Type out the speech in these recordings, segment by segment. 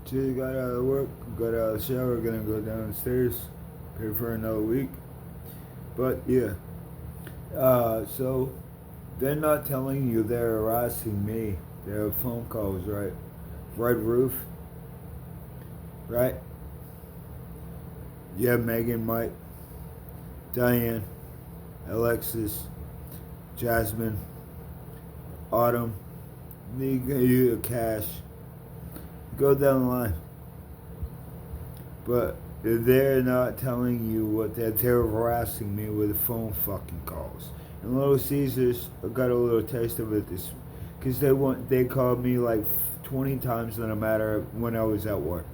Just got out of work, got out of the shower, gonna go downstairs, pay for another week. But yeah, so they're not telling you they're harassing me. They're phone calls, right? Red Roof, right? Yeah, Megan, Mike, Diane, Alexis, Jasmine, Autumn, you Cash. Go down the line. But they're not telling you what they're harassing me with phone fucking calls. And Little Caesars got a little taste of it this, because they called me like 20 times in a matter when I was at work.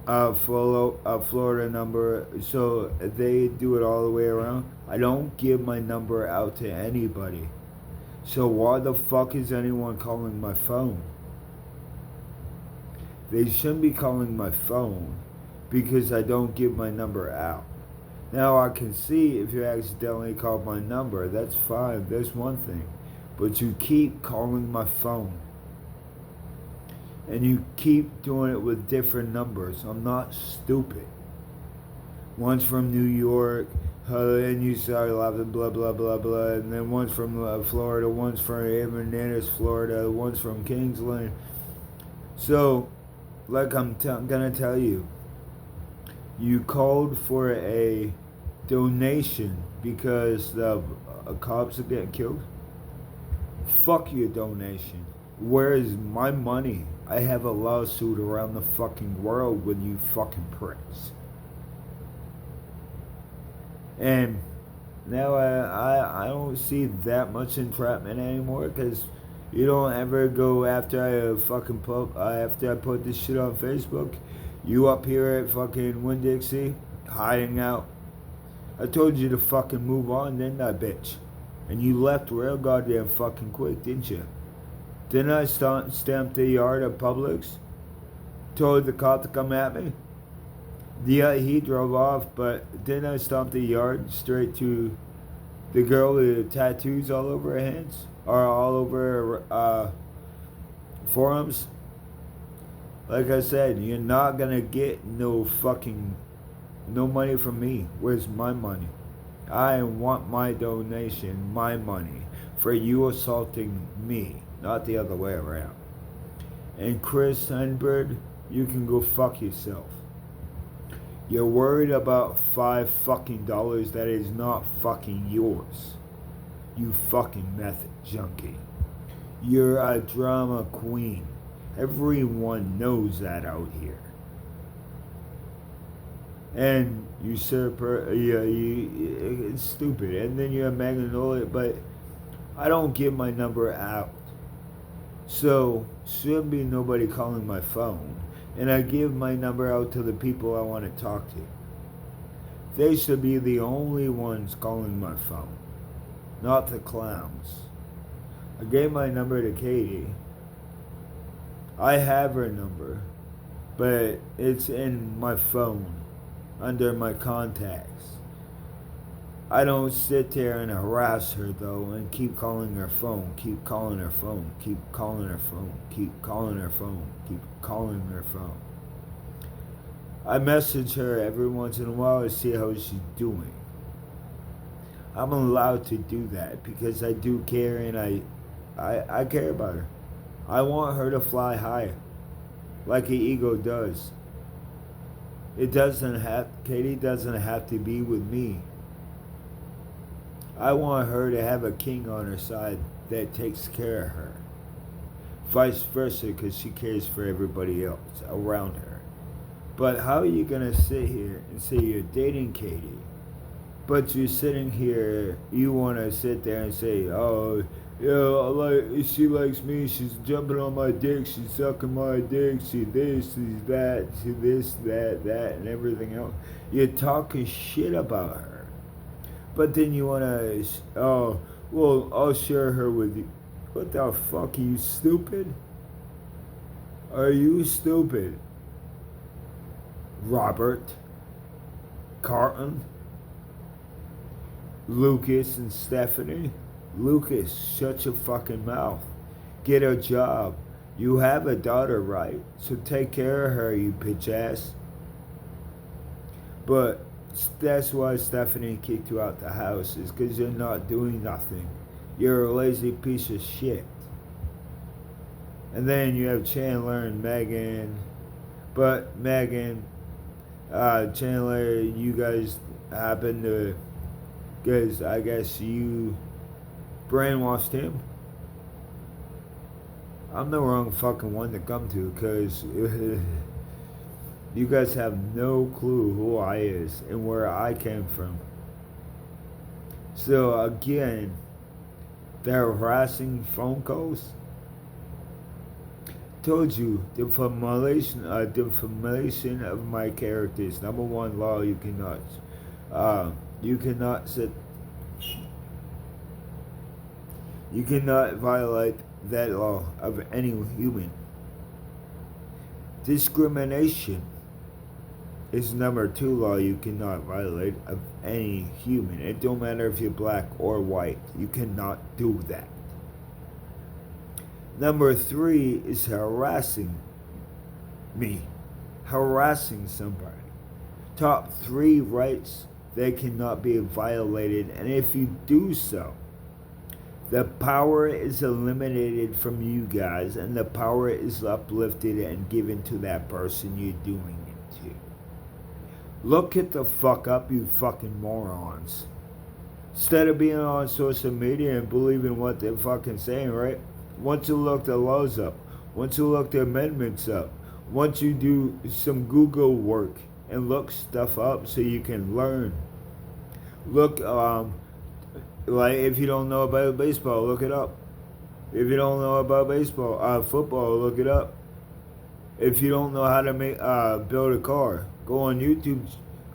Florida number, so they do it all the way around. I don't give my number out to anybody. So why the fuck is anyone calling my phone? They shouldn't be calling my phone because I don't give my number out. Now I can see if you accidentally called my number, that's fine, that's one thing. But you keep calling my phone. And you keep doing it with different numbers. I'm not stupid. One's from New York, and you start laughing, blah, blah, blah, blah. And then one's from Florida, one's from Hernandez, Florida, one's from Kingsland. So, like I'm gonna tell you, you called for a donation because the cops are getting killed. Fuck your donation. Where is my money? I have a lawsuit around the fucking world with you fucking pricks. And now I don't see that much entrapment anymore because you don't ever go after after I put this shit on Facebook. You up here at fucking Winn-Dixie hiding out. I told you to fucking move on, didn't I, bitch? And you left real goddamn fucking quick, didn't you? Didn't I stamp the yard at Publix? Told the cop to come at me? Yeah, he drove off, but didn't I stomp the yard straight to the girl with tattoos all over her hands? Or all over her forearms? Like I said, you're not gonna get no money from me. Where's my money? I want my donation, my money, for you assaulting me, not the other way around. And Chris Sandberg, you can go fuck yourself. You're worried about $5 fucking that is not fucking yours. You fucking method junkie. You're a drama queen. Everyone knows that out here. And it's stupid. And then you have Magnolia, but I don't give my number out. So, should be nobody calling my phone. And I give my number out to the people I want to talk to. They should be the only ones calling my phone, not the clowns. I gave my number to Katie. I have her number, but it's in my phone, under my contacts. I don't sit there and harass her though and keep calling her phone, keep calling her phone, keep calling her phone, keep calling her phone, keep calling her phone. I message her every once in a while to see how she's doing. I'm allowed to do that because I do care and I care about her. I want her to fly higher, like an eagle does. Katie doesn't have to be with me. I want her to have a king on her side that takes care of her. Vice versa, because she cares for everybody else around her. But how are you going to sit here and say you're dating Katie, but you're sitting here, you want to sit there and say, oh, yeah, she likes me, she's jumping on my dick, she's sucking my dick, she this, she's that, she this, that, and everything else. You're talking shit about her. But then you want to, oh, well, I'll share her with you. What the fuck, are you stupid? Are you stupid? Robert, Carlton, Lucas and Stephanie. Lucas, shut your fucking mouth. Get a job. You have a daughter, right? So take care of her, you bitch ass. But that's why Stephanie kicked you out the house, is because you're not doing nothing. You're a lazy piece of shit. And then you have Chandler and Megan. But Megan, Chandler, you guys happen to, because I guess you brainwashed him. I'm the wrong fucking one to come to, because you guys have no clue who I is and where I came from. So again, the harassing phone calls. Told you, defamation of my characters. Number one law: you cannot sit, you cannot violate that law of any human. Discrimination is number two law you cannot violate of any human. It don't matter if you're black or white. You cannot do that. Number three is harassing me. Harassing somebody. Top three rights that cannot be violated, and if you do so, the power is eliminated from you guys, and the power is uplifted and given to that person you're doing it to. Look it the fuck up, you fucking morons. Instead of being on social media and believing what they're fucking saying, right? Once you look the laws up, once you look the amendments up, once you do some Google work and look stuff up so you can learn. Look, like if you don't know about baseball, look it up. If you don't know about football, look it up. If you don't know how to build a car, go on YouTube.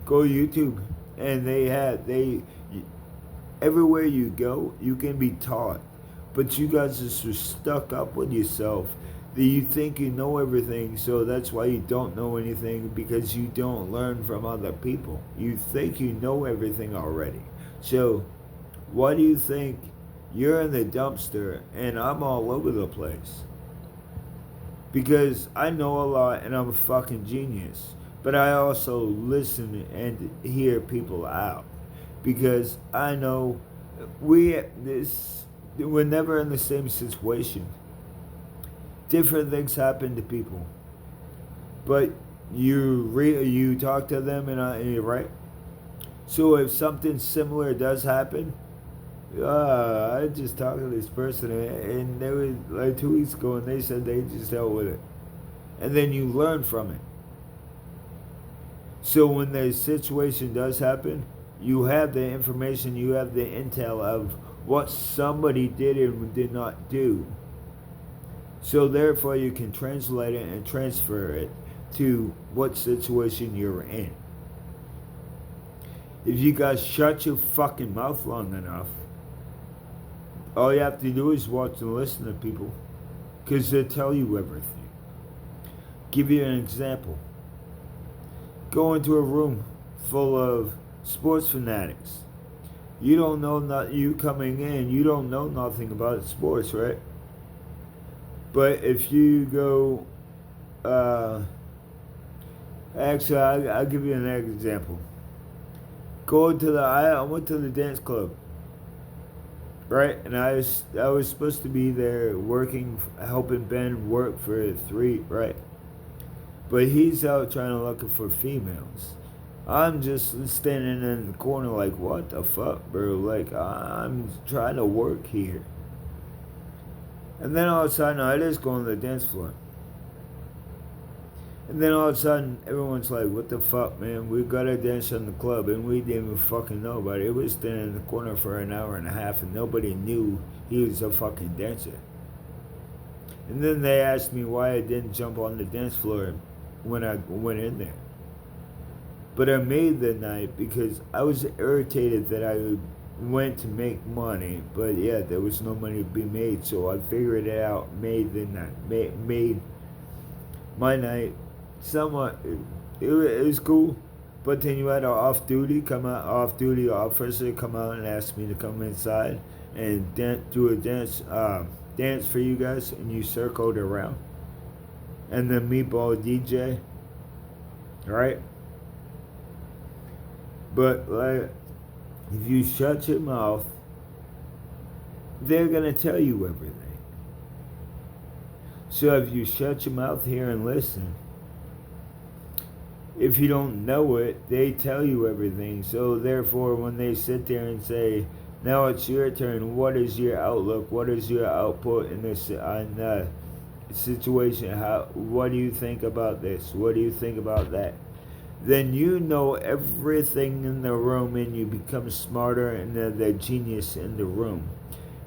Go YouTube, and everywhere you go, you can be taught. But you guys are so stuck up with yourself that you think you know everything, so that's why you don't know anything, because you don't learn from other people. You think you know everything already. So, why do you think you're in the dumpster and I'm all over the place? Because I know a lot and I'm a fucking genius. But I also listen and hear people out. Because I know we're never in the same situation. Different things happen to people. But you talk to them and you're right. So if something similar does happen, I just talked to this person and they were like 2 weeks ago and they said they just dealt with it. And then you learn from it. So when the situation does happen, you have the information, you have the intel of what somebody did and did not do. So therefore you can translate it and transfer it to what situation you're in. If you guys shut your fucking mouth long enough, all you have to do is watch and listen to people, because they'll tell you everything. Give you an example. Go into a room full of sports fanatics. You don't know, you coming in, you don't know nothing about sports, right? But if you go, actually, I'll give you an example. I went to the dance club, right? And I was supposed to be there working, helping Ben work for 3, right? But he's out trying to look for females. I'm just standing in the corner like, what the fuck, bro? Like, I'm trying to work here. And then all of a sudden, I just go on the dance floor. And then all of a sudden, everyone's like, what the fuck, man? We got to dance in the club. And we didn't even fucking know about it. It was standing in the corner for an hour and a half, and nobody knew he was a fucking dancer. And then they asked me why I didn't jump on the dance floor when I went in there. But I made the night because I was irritated that I went to make money, but yeah, there was no money to be made, so I figured it out, made the night, made my night somewhat, it was cool. But then you had an off-duty officer come out and ask me to come inside and do a dance for you guys, and you circled around. and the Meatball DJ, right? But like, if you shut your mouth, they're gonna tell you everything. So if you shut your mouth here and listen, if you don't know it, they tell you everything. So therefore, when they sit there and say, "Now it's your turn. What is your outlook? What is your output in this situation? What do you think about this? What do you think about that?" Then you know everything in the room, and you become smarter and the genius in the room,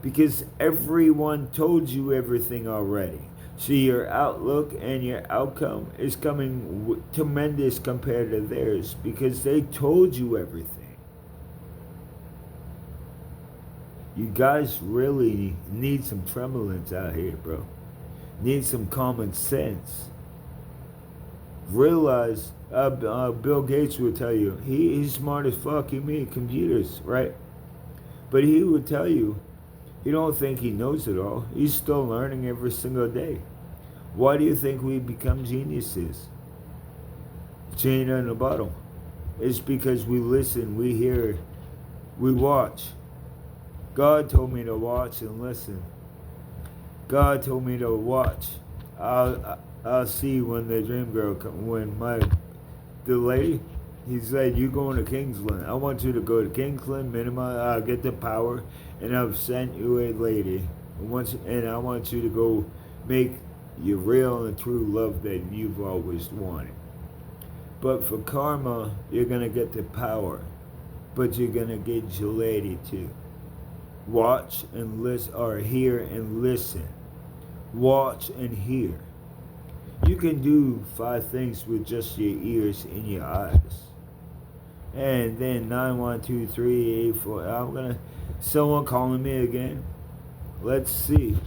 because everyone told you everything already. So your outlook and your outcome is coming tremendous compared to theirs, because they told you everything. You guys really need some tremblance out here, bro. Need some common sense. Realize, Bill Gates would tell you, he's smart as fuck, he made computers, right? But he would tell you, you don't think he knows it all. He's still learning every single day. Why do you think we become geniuses? Chain in a bottle. It's because we listen, we hear, we watch. God told me to watch and listen. God told me to watch. I'll see when the dream girl when the lady, he said, "You going to Kingsland? I want you to go to Kingsland, minimize, get the power, and I've sent you a lady, and I want you to go make your real and true love that you've always wanted. But for karma, you're gonna get the power, but you're gonna get your lady too. Watch and listen, or hear and listen. Watch and hear. You can do 5 things with just your ears and your eyes." And then 9, 1, 2, 3, 8, 4. Someone calling me again. Let's see.